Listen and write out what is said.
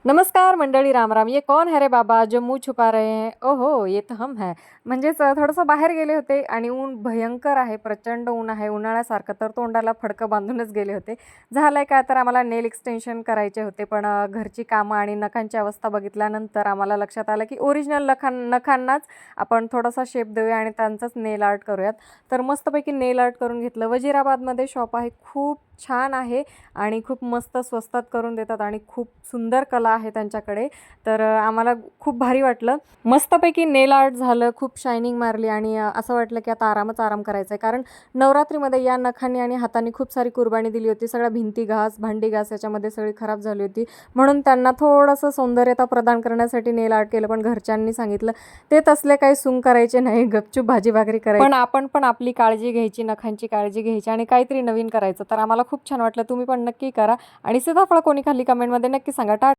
नमस्कार मंडळी, राम राम. ये कौन है रे बाबा जो मुँह छुपा रहे हैं? ओहो, ये तर हम है. म्हणजेच थोडंसं बाहेर गेले होते आणि ऊन भयंकर आहे, प्रचंड ऊन आहे, उन्हाळ्यासारखं. तर तोंडाला फडकं बांधूनच गेले होते. झालंय काय, तर आम्हाला नेल एक्सटेन्शन करायचे होते, पण घरची कामं आणि नखांची अवस्था बघितल्यानंतर आम्हाला लक्षात आलं की ओरिजिनल नखांनाच आपण थोडासा शेप देऊया आणि त्यांचंच नेल आर्ट करूयात. तर मस्तपैकी नेल आर्ट करून घेतलं. वजीराबादमध्ये शॉप आहे, खूप छान आहे आणि खूप मस्त स्वस्तात करून देतात आणि खूप सुंदर कला आहे त्यांच्याकडे. तर आम्हाला खूप भारी वाटलं. मस्तपैकी नेल आर्ट झालं, खूप शायनिंग मारली आणि असं वाटलं की आता आराम करायचा आहे. कारण नवरात्रीमध्ये या नखांनी आणि हातांनी खूप सारी कुर्बानी दिली होती. सगळ्या भिंती घास, भांडी घास याच्यामध्ये सगळी खराब झाली होती. म्हणून त्यांना थोडंसं सौंदर्यता प्रदान करण्यासाठी नेल आर्ट केलं. पण घरच्यांनी सांगितलं ते तसले काही सूंग करायचे नाही, गपचूप भाजी भाकरी करायची. पण आपण पण आपली काळजी घ्यायची, नखांची काळजी घ्यायची आणि काहीतरी नवीन करायचं. तर आम्हाला खूप छान वाटलं. तुम्ही पण नक्की करा आणि सीताफळ कोणी खाल्ली कमेंटमध्ये नक्की सांगा.